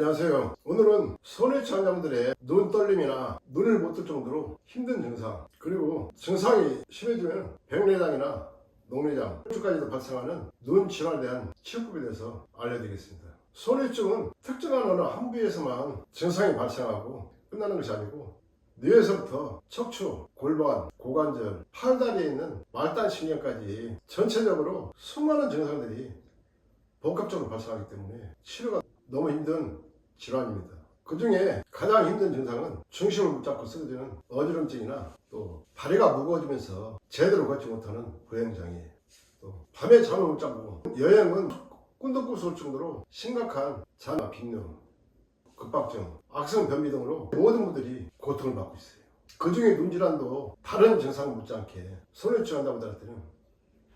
안녕하세요. 오늘은 손해치 환자분들의 눈 떨림이나 눈을 못 뜰 정도로 힘든 증상, 그리고 증상이 심해지면 백내장이나 녹내장, 혈주까지도 발생하는 눈 질환에 대한 치료법에 대해서 알려드리겠습니다. 손해증은 특정한 어느 한 부위에서만 증상이 발생하고 끝나는 것이 아니고 뇌에서부터 척추, 골반, 고관절, 팔다리에 있는 말단신경까지 전체적으로 수많은 증상들이 복합적으로 발생하기 때문에 치료가 너무 힘든 질환입니다. 그 중에 가장 힘든 증상은 중심을 붙잡고 쓰러지는 어지럼증이나 또 다리가 무거워지면서 제대로 걷지 못하는 보행장애, 또 밤에 잠을 못 자고 여행은 꿈도 꿀 수 없을 정도로 심각한 잔화 빈뇨, 급박증, 악성 변비 등으로 모든 분들이 고통을 받고 있어요. 그 중에 눈질환도 다른 증상을 못지않게 손해치 환자분들한테는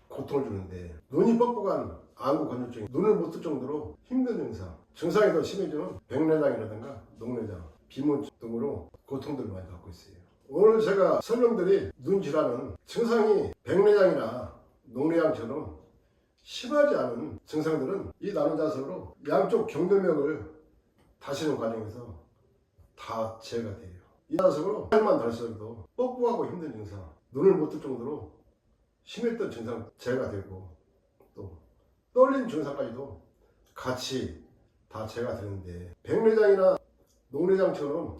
고통을 주는데, 눈이 뻑뻑한 안구 건조증이 눈을 못 뜰 정도로 힘든 증상, 증상이 더 심해지면 백내장이라든가 녹내장, 비문 등으로 고통들을 많이 받고 있어요. 오늘 제가 설명드릴 눈 질환은 증상이 백내장이나 녹내장처럼 심하지 않은 증상들은 이 나눈 자석으로 양쪽 경도맥을 다시는 과정에서 다 제거가 돼요. 이 자석으로 살만 달서도 뻑뻑하고 힘든 증상, 눈을 못 뜰 정도로 심했던 증상 제거가 되고, 또 떨림 증상까지도 같이 다 제거가 되는데, 백내장이나 녹내장처럼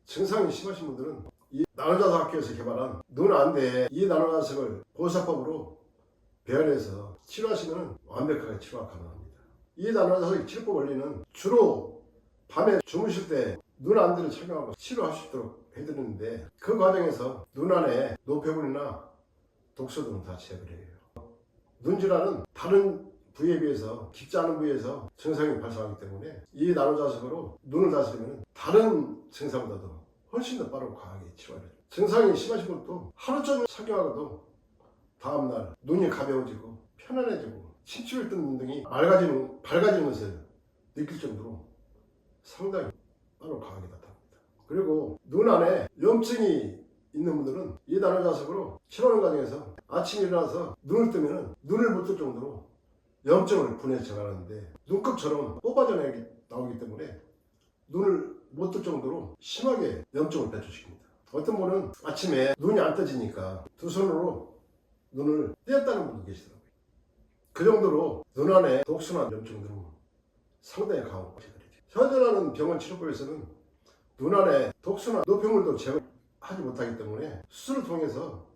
증상이 심하신 분들은 이 나노자석 학회에서 개발한 눈안대에 이 나노자석을 보호사법으로 배열해서 치료하시면 완벽하게 치료가 가능합니다. 이 나노자석 치료법 원리는 주로 밤에 주무실 때 눈안대를 착용하고 치료할 수 있도록 해드리는데, 그 과정에서 눈 안에 노폐물이나 독소 등은 다 제거를 해요. 눈질환은 다른 부위에 비해서 깊지 않은 부위에서 증상이 발생하기 때문에 이 나노자석으로 눈을 다스리면 다른 증상보다도 훨씬 더 빠르고 강하게 치료를 해요. 증상이 심하신 분도 하루 종일 착용하고도 다음날 눈이 가벼워지고 편안해지고 침침을 뜬 눈 등이 밝아지는 것을 느낄 정도로 상당히 빠르고 강하게 나타납니다. 그리고 눈 안에 염증이 있는 분들은 이 나노자석으로 치료하는 과정에서 아침에 일어나서 눈을 뜨면 눈을 못 뜰 정도로 염증을 분해 제거하는데, 눈곱처럼 뽑아져 나오기 때문에 눈을 못 뜰 정도로 심하게 염증을 배출시킵니다. 어떤 분은 아침에 눈이 안 떠지니까 두 손으로 눈을 떼었다는 분도 계시더라고요. 그 정도로 눈 안에 독소나 염증들은 상당히 강한 것이거든요. 현존하는 병원 치료법에서는 눈 안에 독소나 노폐물도 제거하지 못하기 때문에 수술을 통해서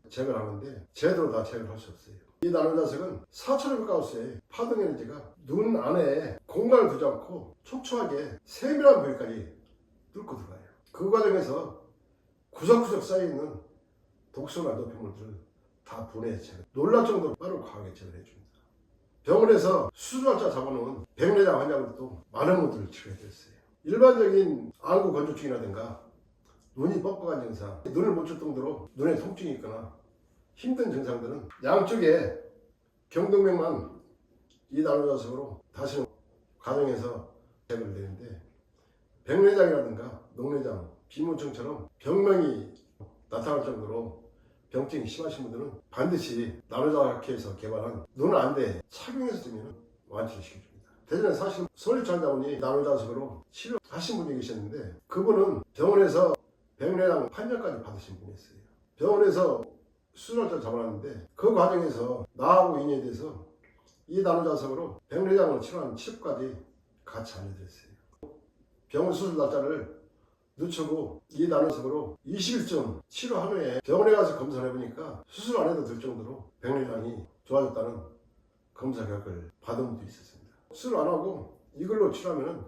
제거를 하는데 제대로 다 제거를 할 수 없어요. 이 나노자석은 4500가우스의 파동 에너지가 눈 안에 공간을 두지 않고 촉촉하게 세밀한 부위까지 뚫고 들어가요. 그 과정에서 구석구석 쌓여있는 독소나 노폐물들을 다 분해 제거, 놀랄 정도로 빠르고 강하게 제거를 해줍니다. 병원에서 수술환자 잡아놓은 백내장 환자분들도 많은 분들을 치료해드렸어요. 일반적인 안구 건조증이라든가 눈이 뻑뻑한 증상, 눈을 못 뜰 정도로 눈에 통증이 있거나 힘든 증상들은 양쪽에 경동맥만 이 나노자석으로 다시 가정해서 제거를 되는데, 백내장이라든가 녹내장, 비문증처럼 병명이 나타날 정도로 병증이 심하신 분들은 반드시 나노자석학회에서 개발한 눈안대 착용해서 쓰면 완치를 시켜줍니다. 대전에 사실 손해치 환자분이 나노자석으로 치료하신 분이 계셨는데, 그분은 병원에서 백내장 판정까지 받으신 분이었어요. 병원에서 수술환자 잡아놨는데 그 과정에서 나하고 인연이 돼서 이 나노자석으로 백내장을 치료하는 치료까지 같이 알려드렸어요. 병원 수술 날짜를 늦추고 이 나노자석으로 20일쯤 치료한 후에 병원에 가서 검사를 해보니까 수술 안 해도 될 정도로 백내장이 좋아졌다는 검사 결과를 받은 분도 있었습니다. 수술 안 하고 이걸로 치료하면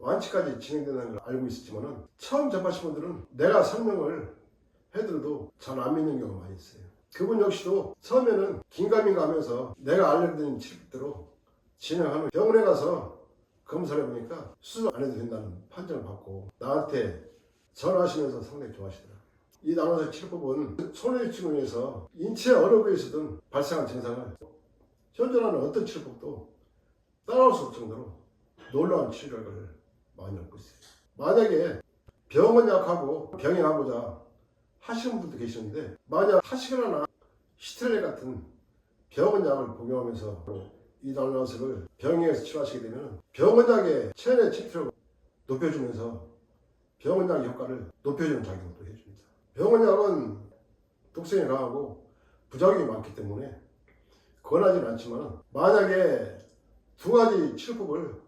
완치까지 진행된다는 걸 알고 있었지만, 처음 접하신 분들은 내가 설명을 해드려도 잘 안 믿는 경우가 많이 있어요. 그분 역시도 처음에는 긴가민가 하면서 내가 알려드린 치료대로 진행한 후 병원에 가서 검사를 해보니까 수술 안 해도 된다는 판정을 받고 나한테 전화하시면서 상당히 좋아하시더라고요. 이 나노자석 치료법은 손해치료로 인해서 인체 어느 부위에서든 발생한 증상을 현존하는 어떤 치료법도 따라올 수 없을 정도로 놀라운 치료 결과를 많이 얻고 있어요. 만약에 병은 약하고 병행하고자 하시는 분도 계시는데, 만약 하시거나 시트렐 같은 병원 약을 복용하면서 이 나노자석을 병행해서 치료하시게 되면 병원 약의 체내 침투력 높여주면서 병원약 효과를 높여주는 작용도 해줍니다. 병원약은 독성이 강하고 부작용이 많기 때문에 권하지는 않지만, 만약에 두 가지 치료법을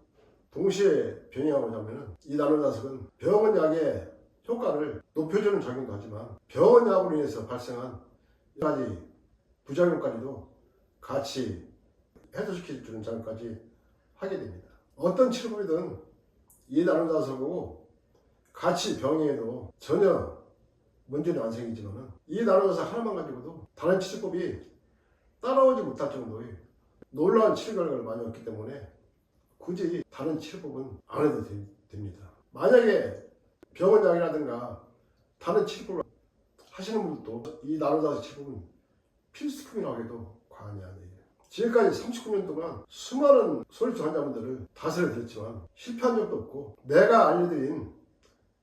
동시에 병행하고자 하면 이 나노자석은 병원약의 효과를 높여주는 작용도 하지만 병원약으로 인해서 발생한 여러 가지 부작용까지도 같이 해소시켜주는 작용까지 하게 됩니다. 어떤 치료법이든 이 나노자석하고 같이 병행해도 전혀 문제는 안 생기지만, 이 나노자석 하나만 가지고도 다른 치료법이 따라오지 못할 정도의 놀라운 치료 결과를 많이 얻기 때문에 굳이 다른 치료법은 안 해도 됩니다. 만약에 병원약이라든가 다른 치료법을 하시는 분들도 이 나노자석 치료법은 필수품이라고 해도 과언이 아니에요. 지금까지 39년 동안 수많은 소리치 환자분들을 다스려 드렸지만 실패한 적도 없고, 내가 알려드린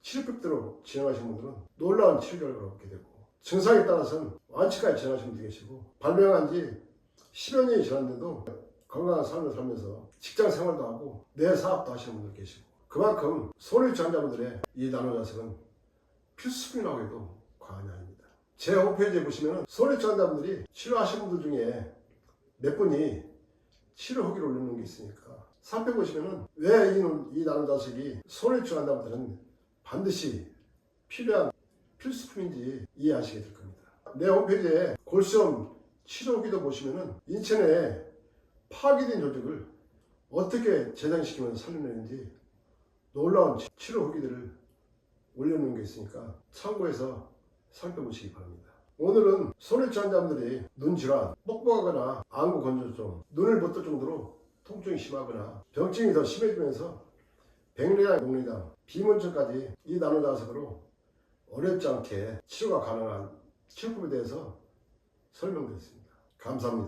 치료법대로 진행하신 분들은 놀라운 치료 결과를 얻게 되고, 증상에 따라서는 완치까지 진행하신 분도 계시고, 발병한 지 10여 년이 지났는데도 건강한 삶을 살면서 직장 생활도 하고 내 사업도 하시는 분들 계시고, 그만큼 소리치 환자분들의 이 나노자석은 필수품이라고 해도 과언이 아닙니다. 제 홈페이지에 보시면 소리치 환자분들이 치료하신 분들 중에 몇 분이 치료 후기를 올리는 게 있으니까 살펴보시면 왜 이 나노자석이 소리치 환자분들은 반드시 필요한 필수품인지 이해하시게 될 겁니다. 내 홈페이지에 골수염 치료 후기도 보시면 인체 내에 파괴된 조직을 어떻게 재생시키면서 살려내는지 놀라운 치료 후기들을 올려놓은 게 있으니까 참고해서 살펴보시기 바랍니다. 오늘은 소리치 환자분들이 눈 질환, 뻑뻑하거나 안구 건조증, 눈을 못 뜰 정도로 통증이 심하거나 병증이 더 심해지면서 백내장, 녹내장, 비문증까지 이 나노자석으로 어렵지 않게 치료가 가능한 치료법에 대해서 설명드렸습니다. 감사합니다.